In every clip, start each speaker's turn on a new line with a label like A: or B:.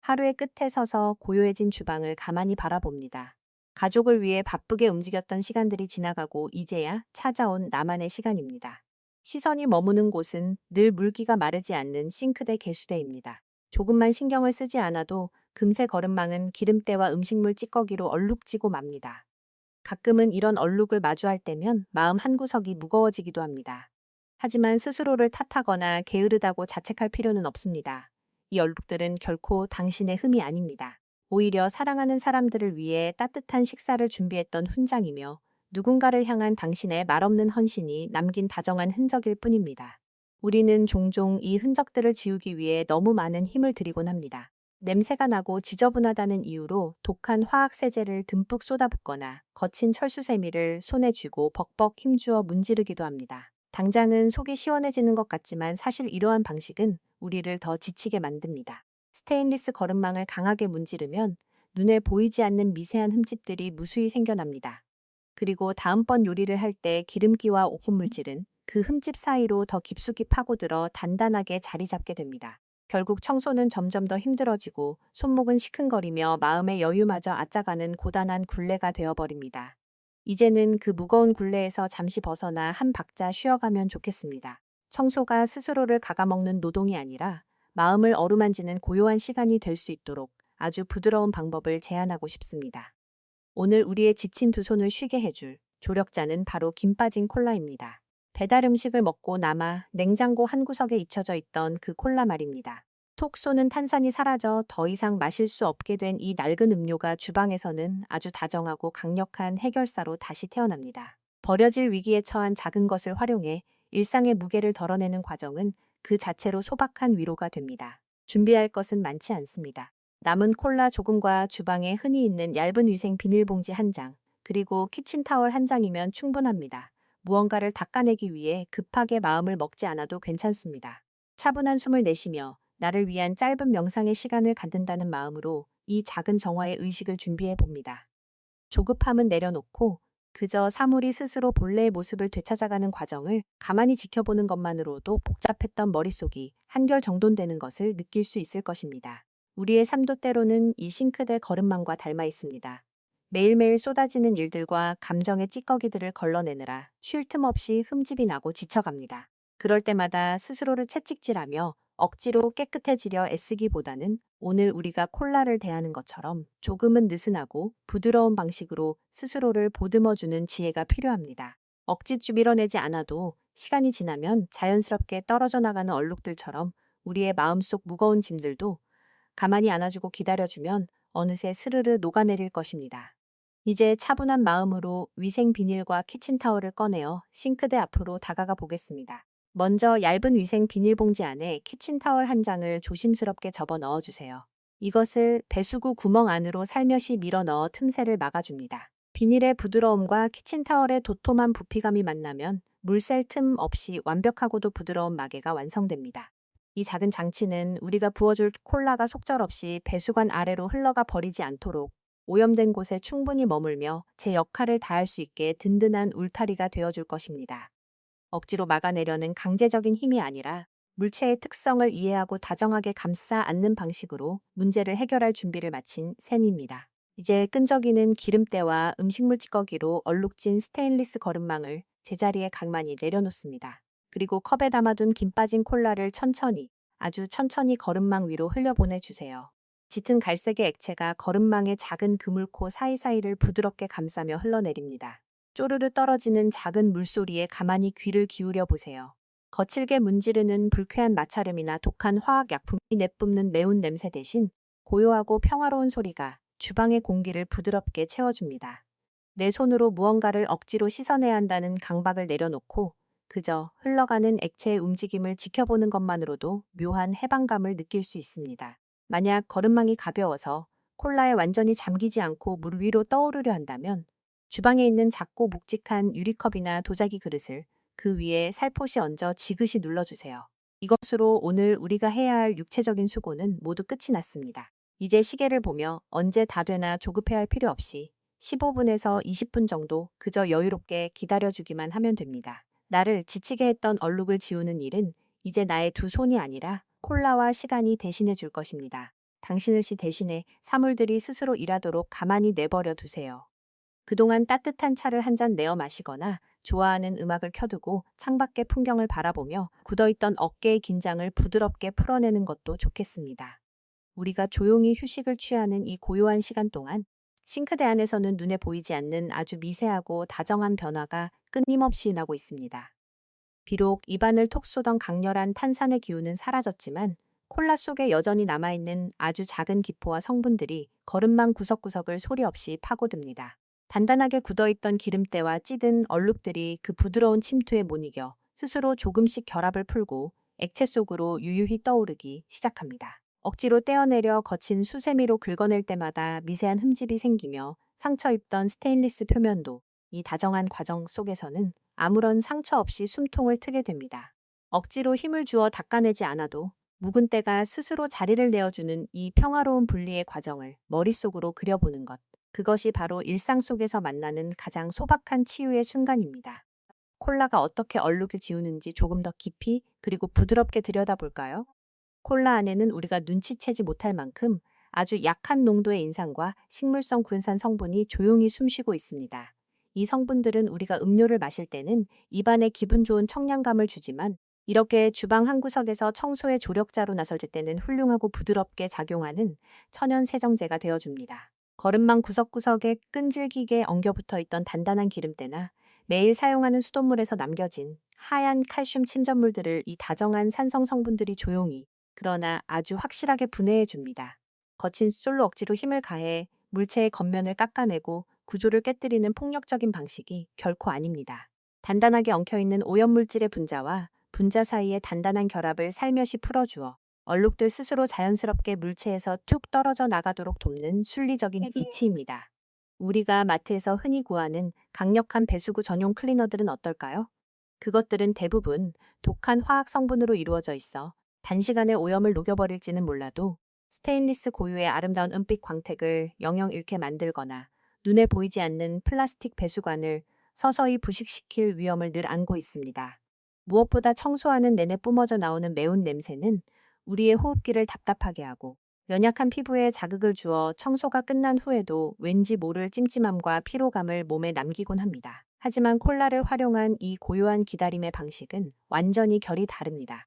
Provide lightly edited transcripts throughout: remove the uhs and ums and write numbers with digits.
A: 하루의 끝에 서서 고요해진 주방을 가만히 바라봅니다. 가족을 위해 바쁘게 움직였던 시간들이 지나가고 이제야 찾아온 나만의 시간입니다. 시선이 머무는 곳은 늘 물기가 마르지 않는 싱크대 개수대입니다. 조금만 신경을 쓰지 않아도 금세 거름망은 기름때와 음식물 찌꺼기로 얼룩지고 맙니다. 가끔은 이런 얼룩을 마주할 때면 마음 한구석이 무거워지기도 합니다. 하지만 스스로를 탓하거나 게으르다고 자책할 필요는 없습니다. 이 얼룩들은 결코 당신의 흠이 아닙니다. 오히려 사랑하는 사람들을 위해 따뜻한 식사를 준비했던 훈장이며 누군가를 향한 당신의 말없는 헌신이 남긴 다정한 흔적일 뿐입니다. 우리는 종종 이 흔적들을 지우기 위해 너무 많은 힘을 들이곤 합니다. 냄새가 나고 지저분하다는 이유로 독한 화학세제를 듬뿍 쏟아붓거나 거친 철수세미를 손에 쥐고 벅벅 힘주어 문지르기도 합니다. 당장은 속이 시원해지는 것 같지만 사실 이러한 방식은 우리를 더 지치게 만듭니다. 스테인리스 거름망을 강하게 문지르면 눈에 보이지 않는 미세한 흠집들이 무수히 생겨납니다. 그리고 다음번 요리를 할 때 기름기와 오픈물질은 그 흠집 사이로 더 깊숙이 파고들어 단단하게 자리 잡게 됩니다. 결국 청소는 점점 더 힘들어지고 손목은 시큰거리며 마음의 여유마저 앗아가는 고단한 굴레가 되어버립니다. 이제는 그 무거운 굴레에서 잠시 벗어나 한 박자 쉬어가면 좋겠습니다. 청소가 스스로를 갉아먹는 노동이 아니라 마음을 어루만지는 고요한 시간이 될 수 있도록 아주 부드러운 방법을 제안하고 싶습니다. 오늘 우리의 지친 두 손을 쉬게 해줄 조력자는 바로 김 빠진 콜라입니다. 배달 음식을 먹고 남아 냉장고 한구석에 잊혀져 있던 그 콜라 말입니다. 톡 쏘는 탄산이 사라져 더 이상 마실 수 없게 된 이 낡은 음료가 주방에서는 아주 다정하고 강력한 해결사로 다시 태어납니다. 버려질 위기에 처한 작은 것을 활용해 일상의 무게를 덜어내는 과정은 그 자체로 소박한 위로가 됩니다. 준비할 것은 많지 않습니다. 남은 콜라 조금과 주방에 흔히 있는 얇은 위생 비닐봉지 한 장, 그리고 키친타월 한 장이면 충분합니다. 무언가를 닦아내기 위해 급하게 마음을 먹지 않아도 괜찮습니다. 차분한 숨을 내쉬며 나를 위한 짧은 명상의 시간을 갖는다는 마음으로 이 작은 정화의 의식을 준비해 봅니다. 조급함은 내려놓고 그저 사물이 스스로 본래의 모습을 되찾아가는 과정을 가만히 지켜보는 것만으로도 복잡했던 머릿속이 한결 정돈되는 것을 느낄 수 있을 것입니다. 우리의 삶도 때로는 이 싱크대 거름망과 닮아 있습니다. 매일매일 쏟아지는 일들과 감정의 찌꺼기들을 걸러내느라 쉴 틈 없이 흠집이 나고 지쳐갑니다. 그럴 때마다 스스로를 채찍질하며 억지로 깨끗해지려 애쓰기보다는 오늘 우리가 콜라를 대하는 것처럼 조금은 느슨하고 부드러운 방식으로 스스로를 보듬어주는 지혜가 필요합니다. 억지주 밀어내지 않아도 시간이 지나면 자연스럽게 떨어져 나가는 얼룩들처럼 우리의 마음속 무거운 짐들도 가만히 안아주고 기다려주면 어느새 스르르 녹아내릴 것입니다. 이제 차분한 마음으로 위생 비닐과 키친타월을 꺼내어 싱크대 앞으로 다가가 보겠습니다. 먼저 얇은 위생 비닐봉지 안에 키친타월 한 장을 조심스럽게 접어 넣어주세요. 이것을 배수구 구멍 안으로 살며시 밀어 넣어 틈새를 막아줍니다. 비닐의 부드러움과 키친타월의 도톰한 부피감이 만나면 물 셀 틈 없이 완벽하고도 부드러운 마개가 완성됩니다. 이 작은 장치는 우리가 부어줄 콜라가 속절없이 배수관 아래로 흘러가 버리지 않도록 오염된 곳에 충분히 머물며 제 역할을 다할 수 있게 든든한 울타리가 되어줄 것입니다. 억지로 막아내려는 강제적인 힘이 아니라 물체의 특성을 이해하고 다정하게 감싸 안는 방식으로 문제를 해결할 준비를 마친 셈입니다. 이제 끈적이는 기름때와 음식물 찌꺼기로 얼룩진 스테인리스 거름망을 제자리에 가만히 내려놓습니다. 그리고 컵에 담아둔 김 빠진 콜라를 천천히, 아주 천천히 거름망 위로 흘려보내주세요. 짙은 갈색의 액체가 거름망의 작은 그물코 사이사이를 부드럽게 감싸며 흘러내립니다. 쪼르르 떨어지는 작은 물소리에 가만히 귀를 기울여 보세요. 거칠게 문지르는 불쾌한 마찰음이나 독한 화학약품이 내뿜는 매운 냄새 대신 고요하고 평화로운 소리가 주방의 공기를 부드럽게 채워줍니다. 내 손으로 무언가를 억지로 씻어내야 한다는 강박을 내려놓고 그저 흘러가는 액체의 움직임을 지켜보는 것만으로도 묘한 해방감을 느낄 수 있습니다. 만약 거름망이 가벼워서 콜라에 완전히 잠기지 않고 물 위로 떠오르려 한다면 주방에 있는 작고 묵직한 유리컵이나 도자기 그릇을 그 위에 살포시 얹어 지그시 눌러주세요. 이것으로 오늘 우리가 해야 할 육체적인 수고는 모두 끝이 났습니다. 이제 시계를 보며 언제 다 되나 조급해할 필요 없이 15분에서 20분 정도 그저 여유롭게 기다려주기만 하면 됩니다. 나를 지치게 했던 얼룩을 지우는 일은 이제 나의 두 손이 아니라 콜라와 시간이 대신해 줄 것입니다. 당신을 시 대신에 사물들이 스스로 일하도록 가만히 내버려 두세요. 그동안 따뜻한 차를 한 잔 내어 마시거나 좋아하는 음악을 켜두고 창밖의 풍경을 바라보며 굳어있던 어깨의 긴장을 부드럽게 풀어내는 것도 좋겠습니다. 우리가 조용히 휴식을 취하는 이 고요한 시간 동안 싱크대 안에서는 눈에 보이지 않는 아주 미세하고 다정한 변화가 끊임없이 나고 있습니다. 비록 입안을 톡 쏘던 강렬한 탄산의 기운은 사라졌지만 콜라 속에 여전히 남아있는 아주 작은 기포와 성분들이 거름망 구석구석을 소리 없이 파고듭니다. 단단하게 굳어있던 기름때와 찌든 얼룩들이 그 부드러운 침투에 못 이겨 스스로 조금씩 결합을 풀고 액체 속으로 유유히 떠오르기 시작합니다. 억지로 떼어내려 거친 수세미로 긁어낼 때마다 미세한 흠집이 생기며 상처 입던 스테인리스 표면도 이 다정한 과정 속에서는 아무런 상처 없이 숨통을 트게 됩니다. 억지로 힘을 주어 닦아내지 않아도 묵은 때가 스스로 자리를 내어주는 이 평화로운 분리의 과정을 머릿속으로 그려보는 것. 그것이 바로 일상 속에서 만나는 가장 소박한 치유의 순간입니다. 콜라가 어떻게 얼룩을 지우는지 조금 더 깊이 그리고 부드럽게 들여다볼까요? 콜라 안에는 우리가 눈치채지 못할 만큼 아주 약한 농도의 인산과 식물성 군산 성분이 조용히 숨쉬고 있습니다. 이 성분들은 우리가 음료를 마실 때는 입안에 기분 좋은 청량감을 주지만 이렇게 주방 한 구석에서 청소의 조력자로 나설 때는 훌륭하고 부드럽게 작용하는 천연 세정제가 되어줍니다. 거름망 구석구석에 끈질기게 엉겨붙어 있던 단단한 기름때나 매일 사용하는 수돗물에서 남겨진 하얀 칼슘 침전물들을 이 다정한 산성 성분들이 조용히 그러나 아주 확실하게 분해해 줍니다. 거친 숫솔로 억지로 힘을 가해 물체의 겉면을 깎아내고 구조를 깨뜨리는 폭력적인 방식이 결코 아닙니다. 단단하게 엉켜있는 오염물질의 분자와 분자 사이의 단단한 결합을 살며시 풀어주어 얼룩들 스스로 자연스럽게 물체에서 툭 떨어져 나가도록 돕는 순리적인 이치입니다. 우리가 마트에서 흔히 구하는 강력한 배수구 전용 클리너들은 어떨까요? 그것들은 대부분 독한 화학 성분으로 이루어져 있어 단시간에 오염을 녹여버릴지는 몰라도 스테인리스 고유의 아름다운 은빛 광택을 영영 잃게 만들거나 눈에 보이지 않는 플라스틱 배수관을 서서히 부식시킬 위험을 늘 안고 있습니다. 무엇보다 청소하는 내내 뿜어져 나오는 매운 냄새는 우리의 호흡기를 답답하게 하고 연약한 피부에 자극을 주어 청소가 끝난 후에도 왠지 모를 찜찜함과 피로감을 몸에 남기곤 합니다. 하지만 콜라를 활용한 이 고요한 기다림의 방식은 완전히 결이 다릅니다.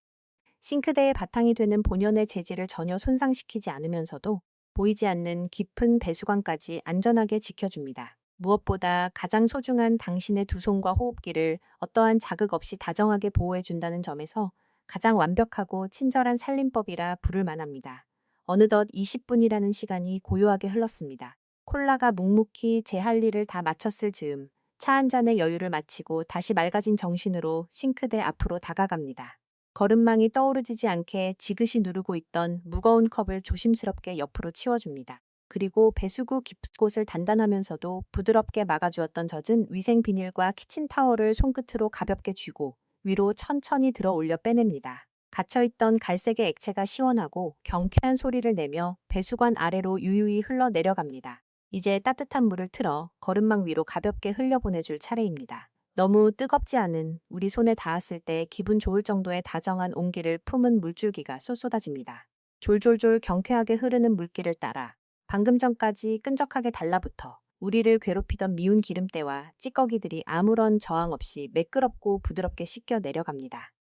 A: 싱크대의 바탕이 되는 본연의 재질을 전혀 손상시키지 않으면서도 보이지 않는 깊은 배수관까지 안전하게 지켜줍니다. 무엇보다 가장 소중한 당신의 두 손과 호흡기를 어떠한 자극 없이 다정하게 보호해준다는 점에서 가장 완벽하고 친절한 살림법이라 부를 만합니다. 어느덧 20분이라는 시간이 고요하게 흘렀습니다. 콜라가 묵묵히 제 할 일을 다 마쳤을 즈음 차 한 잔의 여유를 마치고 다시 맑아진 정신으로 싱크대 앞으로 다가갑니다. 거름망이 떠오르지 않게 지그시 누르고 있던 무거운 컵을 조심스럽게 옆으로 치워줍니다. 그리고 배수구 깊은 곳을 단단하면서도 부드럽게 막아주었던 젖은 위생 비닐과 키친타월을 손끝으로 가볍게 쥐고 위로 천천히 들어 올려 빼냅니다. 갇혀있던 갈색의 액체가 시원하고 경쾌한 소리를 내며 배수관 아래로 유유히 흘러 내려갑니다. 이제 따뜻한 물을 틀어 거름망 위로 가볍게 흘려보내줄 차례입니다. 너무 뜨겁지 않은 우리 손에 닿았을 때 기분 좋을 정도의 다정한 온기를 품은 물줄기가 쏟아집니다. 졸졸졸 경쾌하게 흐르는 물길을 따라 방금 전까지 끈적하게 달라붙어 우리를 괴롭히던 미운 기름때와 찌꺼기들이 아무런 저항 없이 매끄럽고 부드럽게 씻겨 내려갑니다.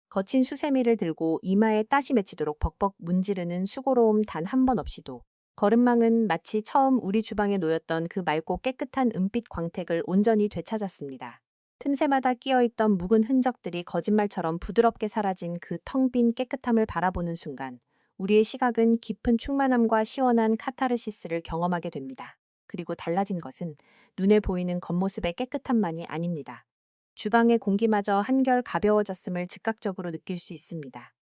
A: 거친 수세미를 들고 이마에 따시 맺히도록 벅벅 문지르는 수고로움 단 한 번 없이도 거름망은 마치 처음 우리 주방에 놓였던 그 맑고 깨끗한 은빛 광택을 온전히 되찾았습니다. 틈새마다 끼어있던 묵은 흔적들이 거짓말처럼 부드럽게 사라진 그 텅 빈 깨끗함을 바라보는 순간 우리의 시각은 깊은 충만함과 시원한 카타르시스를 경험하게 됩니다. 그리고 달라진 것은 눈에 보이는 겉모습의 깨끗함만이 아닙니다. 주방의 공기마저 한결 가벼워졌음을 즉각적으로 느낄 수 있습니다.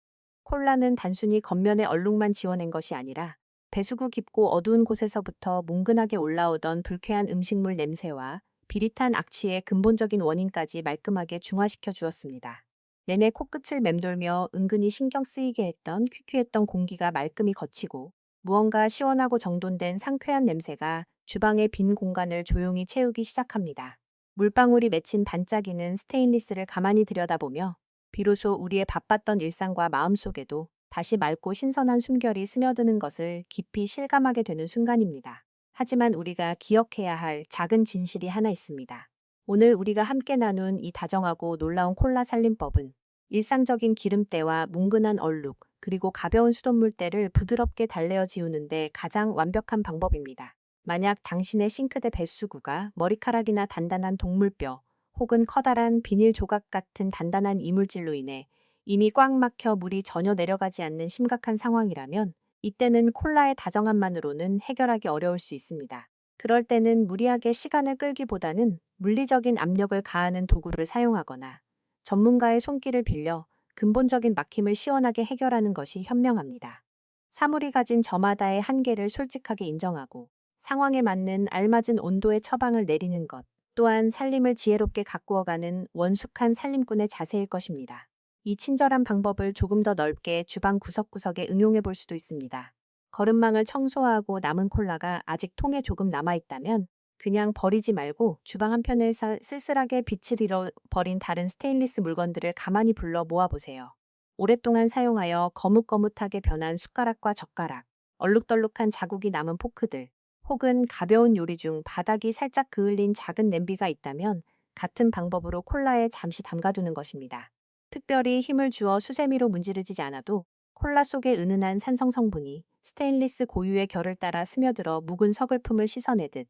A: 콜라는 단순히 겉면의 얼룩만 지워낸 것이 아니라 배수구 깊고 어두운 곳에서부터 뭉근하게 올라오던 불쾌한 음식물 냄새와 비릿한 악취의 근본적인 원인까지 말끔하게 중화시켜 주었습니다. 내내 코끝을 맴돌며 은근히 신경 쓰이게 했던 퀴퀴했던 공기가 말끔히 거치고 무언가 시원하고 정돈된 상쾌한 냄새가 주방의 빈 공간을 조용히 채우기 시작합니다. 물방울이 맺힌 반짝이는 스테인리스를 가만히 들여다보며 비로소 우리의 바빴던 일상과 마음속에도 다시 맑고 신선한 숨결이 스며드는 것을 깊이 실감하게 되는 순간입니다. 하지만 우리가 기억해야 할 작은 진실이 하나 있습니다. 오늘 우리가 함께 나눈 이 다정하고 놀라운 콜라 살림법은 일상적인 기름때와 뭉근한 얼룩, 그리고 가벼운 수돗물때를 부드럽게 달래어 지우는데 가장 완벽한 방법입니다. 만약 당신의 싱크대 배수구가 머리카락이나 단단한 동물뼈, 혹은 커다란 비닐 조각 같은 단단한 이물질로 인해 이미 꽉 막혀 물이 전혀 내려가지 않는 심각한 상황이라면 이때는 콜라의 다정함만으로는 해결하기 어려울 수 있습니다. 그럴 때는 무리하게 시간을 끌기보다는 물리적인 압력을 가하는 도구를 사용하거나 전문가의 손길을 빌려 근본적인 막힘을 시원하게 해결하는 것이 현명합니다. 사물이 가진 저마다의 한계를 솔직하게 인정하고 상황에 맞는 알맞은 온도의 처방을 내리는 것 또한 살림을 지혜롭게 가꾸어가는 원숙한 살림꾼의 자세일 것입니다. 이 친절한 방법을 조금 더 넓게 주방 구석구석에 응용해 볼 수도 있습니다. 거름망을 청소하고 남은 콜라가 아직 통에 조금 남아있다면 그냥 버리지 말고 주방 한편에 쓸쓸하게 빛을 잃어버린 다른 스테인리스 물건들을 가만히 불러 모아보세요. 오랫동안 사용하여 거뭇거뭇하게 변한 숟가락과 젓가락, 얼룩덜룩한 자국이 남은 포크들, 혹은 가벼운 요리 중 바닥이 살짝 그을린 작은 냄비가 있다면 같은 방법으로 콜라에 잠시 담가두는 것입니다. 특별히 힘을 주어 수세미로 문지르지 않아도 콜라 속의 은은한 산성 성분이 스테인리스 고유의 결을 따라 스며들어 묵은 서글픔을 씻어내듯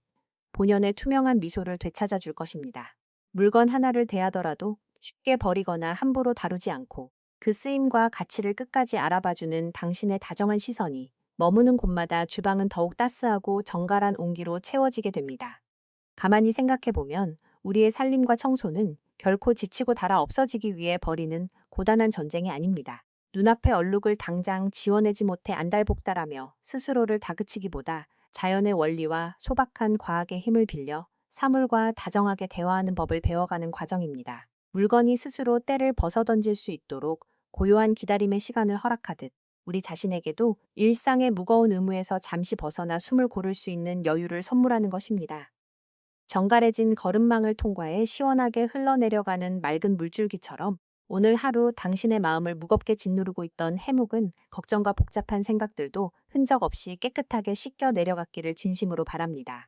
A: 본연의 투명한 미소를 되찾아 줄 것입니다. 물건 하나를 대하더라도 쉽게 버리거나 함부로 다루지 않고 그 쓰임과 가치를 끝까지 알아봐주는 당신의 다정한 시선이 머무는 곳마다 주방은 더욱 따스하고 정갈한 온기로 채워지게 됩니다. 가만히 생각해보면 우리의 살림과 청소는 결코 지치고 닳아 없어지기 위해 벌이는 고단한 전쟁이 아닙니다. 눈앞의 얼룩을 당장 지워내지 못해 안달복달하며 스스로를 다그치기보다 자연의 원리와 소박한 과학의 힘을 빌려 사물과 다정하게 대화하는 법을 배워가는 과정입니다. 물건이 스스로 때를 벗어던질 수 있도록 고요한 기다림의 시간을 허락하듯 우리 자신에게도 일상의 무거운 의무에서 잠시 벗어나 숨을 고를 수 있는 여유를 선물하는 것입니다. 정갈해진 거름망을 통과해 시원하게 흘러내려가는 맑은 물줄기처럼 오늘 하루 당신의 마음을 무겁게 짓누르고 있던 해묵은 걱정과 복잡한 생각들도 흔적 없이 깨끗하게 씻겨 내려갔기를 진심으로 바랍니다.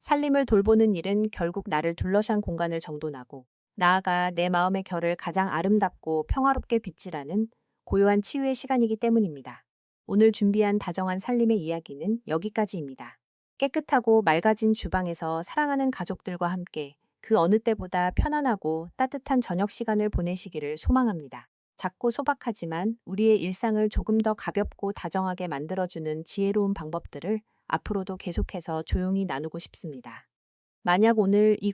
A: 살림을 돌보는 일은 결국 나를 둘러싼 공간을 정돈하고 나아가 내 마음의 결을 가장 아름답고 평화롭게 빗질하는 고요한 치유의 시간이기 때문입니다. 오늘 준비한 다정한 살림의 이야기는 여기까지입니다. 깨끗하고 맑아진 주방에서 사랑하는 가족들과 함께 그 어느 때보다 편안하고 따뜻한 저녁 시간을 보내시기를 소망합니다. 작고 소박하지만 우리의 일상을 조금 더 가볍고 다정하게 만들어주는 지혜로운 방법들을 앞으로도 계속해서 조용히 나누고 싶습니다. 만약 오늘 이